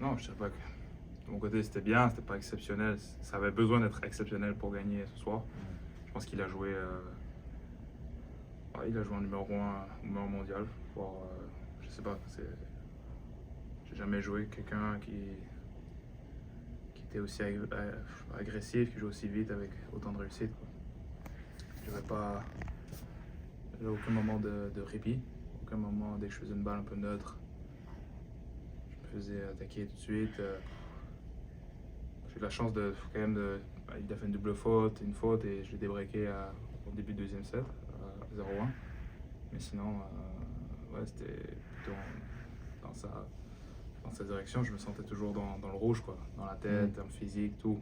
Non, je sais pas que de mon côté c'était bien, c'était pas exceptionnel. Ça avait besoin d'être exceptionnel pour gagner ce soir. Je pense qu'il a joué, il a joué en numéro 1 numéro mondial. Pour, je sais pas, j'ai jamais joué quelqu'un qui était aussi agressif, qui joue aussi vite avec autant de réussite. J'avais pas, j'avais aucun moment de répit, aucun moment dès que je faisais une balle un peu neutre, je me faisais attaquer tout de suite. J'ai eu la chance de quand même il a fait une double faute, une faute et je l'ai débreaké au début du deuxième set, 0-1. Mais sinon, ouais, c'était plutôt dans sa direction. Je me sentais toujours dans le rouge, quoi, dans la tête, dans le physique, tout.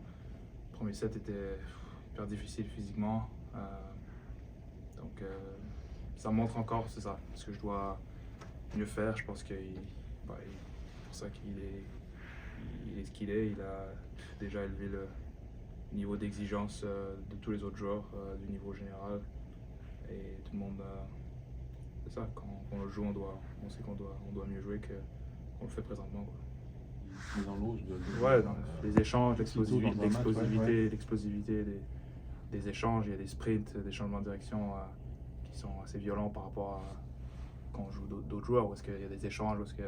Le premier set était hyper difficile physiquement. Donc, ça montre encore, c'est ça, ce que je dois mieux faire. Je pense que c'est pour ça il est ce qu'il est. Il a déjà élevé le niveau d'exigence de tous les autres joueurs du niveau général. Et tout le monde, c'est ça, quand on le joue, on sait qu'on doit mieux jouer qu'on le fait présentement, quoi. Il est dans l'ose Ouais, dans les échanges, Aussitôt dans un match, l'explosivité des échanges. Il y a des sprints, des changements de direction qui sont assez violents par rapport à quand on joue d'autres joueurs, où est-ce qu'il y a des échanges, où est-ce qu'il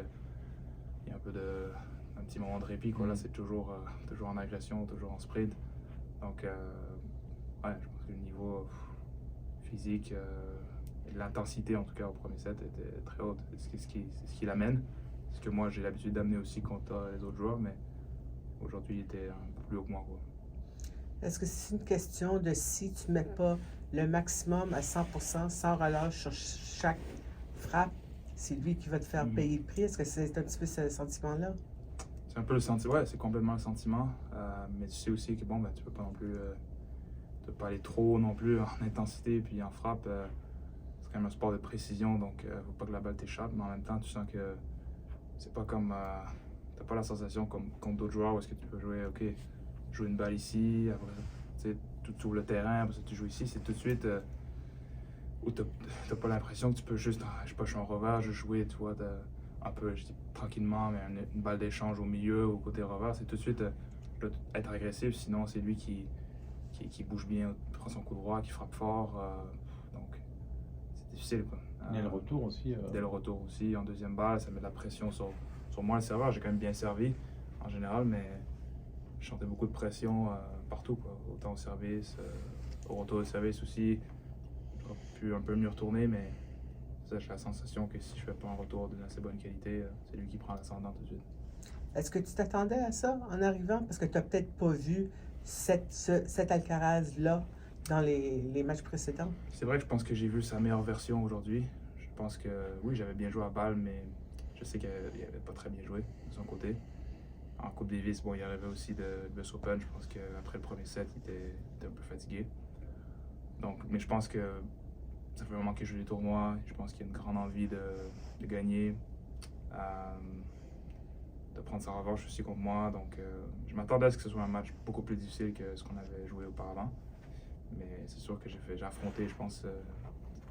y a un petit moment de répit, quoi. Là, c'est toujours en agression, toujours en sprint. Donc, ouais, je pense que le niveau physique et l'intensité, en tout cas, au premier set, était très haute. C'est ce qui l'amène. C'est ce que moi, j'ai l'habitude d'amener aussi contre les autres joueurs, mais aujourd'hui, il était un peu plus haut que moi, quoi. Est-ce que c'est une question de si tu ne mets pas le maximum à 100% sans relâche sur chaque frappe, c'est lui qui va te faire payer le prix? Est-ce que c'est un petit peu ce sentiment-là? C'est un peu le sentiment, ouais, c'est complètement le sentiment. Mais tu sais aussi que bon, ben, tu peux pas non plus te pas aller trop non plus en intensité et puis en frappe. C'est quand même un sport de précision, donc faut pas que la balle t'échappe, mais en même temps, tu sens que c'est pas comme. T'as pas la sensation comme contre d'autres joueurs où est-ce que tu peux jouer, ok, jouer une balle ici, après, tu sais, tu ouvres le terrain, après ça, tu joues ici, c'est tout de suite. Où t'as pas l'impression que tu peux juste, je sais pas, je suis en revers, je jouer, tu vois, un peu, je dis tranquillement, mais une balle d'échange au milieu, au côté revers, c'est tout de suite je dois être agressif, sinon c'est lui qui bouge bien, prend son coup droit, qui frappe fort, donc c'est difficile, quoi. Il y a le retour aussi. Dès le retour aussi, en deuxième balle, ça met de la pression sur moi, le serveur. J'ai quand même bien servi en général, mais je sentais beaucoup de pression partout, quoi. Autant au service, au retour de service aussi. J'aurais pu un peu mieux retourner, mais ça, j'ai la sensation que si je fais pas un retour d'une assez bonne qualité, c'est lui qui prend l'ascendant tout de suite. Est-ce que tu t'attendais à ça en arrivant? Parce que tu n'as peut-être pas vu cet Alcaraz-là dans les matchs précédents. C'est vrai que je pense que j'ai vu sa meilleure version aujourd'hui. Je pense que oui, j'avais bien joué à balle, mais je sais qu'il n'avait pas très bien joué de son côté. En Coupe Davis, bon, il arrivait aussi de l'US Open. Je pense qu'après le premier set, il était un peu fatigué. Donc, mais je pense que ça fait vraiment qu'il joue les tournois. Je pense qu'il y a une grande envie de gagner, de prendre sa revanche aussi contre moi. Donc, je m'attendais à ce que ce soit un match beaucoup plus difficile que ce qu'on avait joué auparavant. Mais c'est sûr que j'ai affronté, je pense,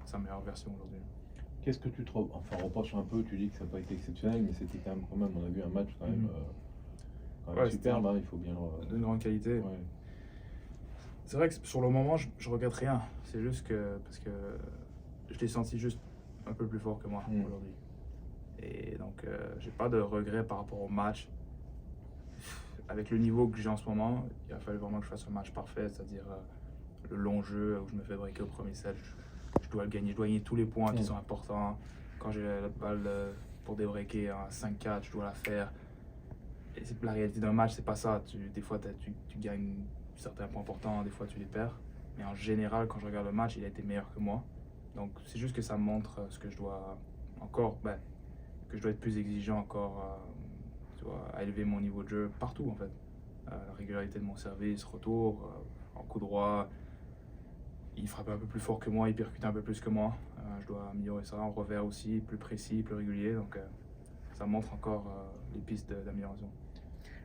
sa meilleure version aujourd'hui. Qu'est-ce que tu te reproches un peu? Tu dis que ça n'a pas été exceptionnel, mais c'était quand même, on a vu un match quand même, Ouais, superbe, hein, il faut bien de grande qualité. Ouais. C'est vrai que sur le moment, je regrette rien. C'est juste que parce que je l'ai senti juste un peu plus fort que moi aujourd'hui. Et donc, j'ai pas de regrets par rapport au match. Avec le niveau que j'ai en ce moment, il a fallu vraiment que je fasse un match parfait, c'est-à-dire le long jeu où je me fais breaker au premier set. Je dois le gagner. Je dois gagner tous les points qui sont importants. Quand j'ai la balle pour débreaker en 5-4, je dois la faire. Et la réalité d'un match, c'est pas ça. Des fois, tu gagnes certains points importants, des fois, tu les perds. Mais en général, quand je regarde le match, il a été meilleur que moi. Donc, c'est juste que ça montre ce que je dois encore, que je dois être plus exigeant encore, tu vois, à élever mon niveau de jeu partout, en fait. La régularité de mon service, retour, en coup droit. Il frappe un peu plus fort que moi, il percute un peu plus que moi. Je dois améliorer ça. En revers aussi, plus précis, plus régulier. Donc, ça montre encore les pistes d'amélioration.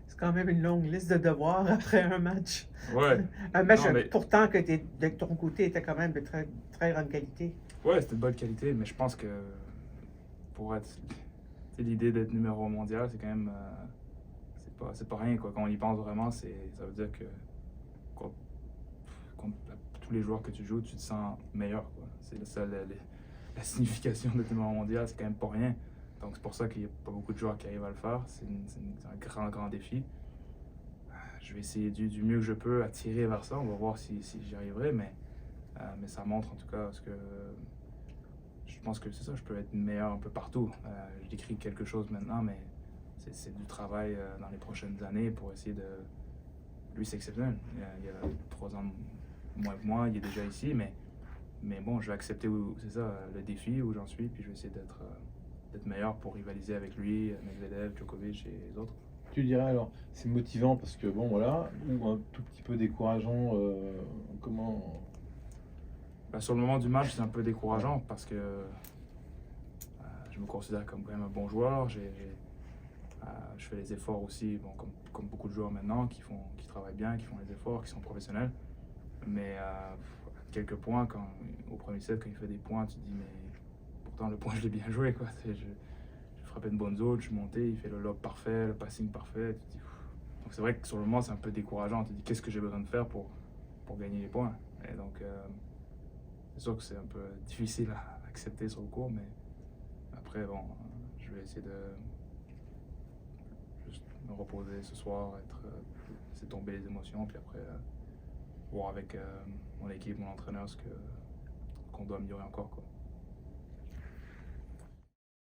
C'est quand même une longue liste de devoirs après un match. Ouais. Un match Non, mais- pourtant que de ton côté était quand même de très, très grande qualité. Ouais, c'était de bonne qualité, mais je pense que pour être. L'idée d'être numéro 1 mondial, c'est quand même. c'est pas rien, quoi. Quand on y pense vraiment, ça veut dire que contre tous les joueurs que tu joues, tu te sens meilleur, quoi. C'est ça, la signification de tournoi mondial, c'est quand même pas rien. Donc c'est pour ça qu'il n'y a pas beaucoup de joueurs qui arrivent à le faire. C'est un grand défi. Je vais essayer du mieux que je peux à tirer vers ça. On va voir si j'y arriverai, mais ça montre en tout cas parce que je pense que c'est ça, je peux être meilleur un peu partout. Je décris quelque chose maintenant, mais c'est du travail dans les prochaines années pour essayer de... Lui, c'est exceptionnel. Il y a 3 ans moins que moi, il est déjà ici, mais bon, je vais accepter, c'est ça, le défi où j'en suis, puis je vais essayer d'être meilleur pour rivaliser avec lui, Medvedev, Djokovic et les autres. Tu dirais alors, c'est motivant parce que bon voilà, ou un tout petit peu décourageant, comment... Sur le moment du match, c'est un peu décourageant parce que je me considère comme quand même un bon joueur. Je fais les efforts aussi, bon, comme beaucoup de joueurs maintenant qui travaillent bien, qui font les efforts, qui sont professionnels. Mais à quelques points, au premier set, quand il fait des points, tu te dis, mais pourtant le point, je l'ai bien joué, quoi. Je frappais une bonne zone, je suis monté, il fait le lob parfait, le passing parfait. Tu te dis, donc c'est vrai que sur le moment, c'est un peu décourageant. Tu te dis, qu'est-ce que j'ai besoin de faire pour gagner les points? Et donc, c'est sûr que c'est un peu difficile à accepter sur le court, mais après, bon, je vais essayer de juste me reposer ce soir, laisser tomber les émotions, puis après, voir avec mon équipe, mon entraîneur, qu'on doit améliorer encore, quoi.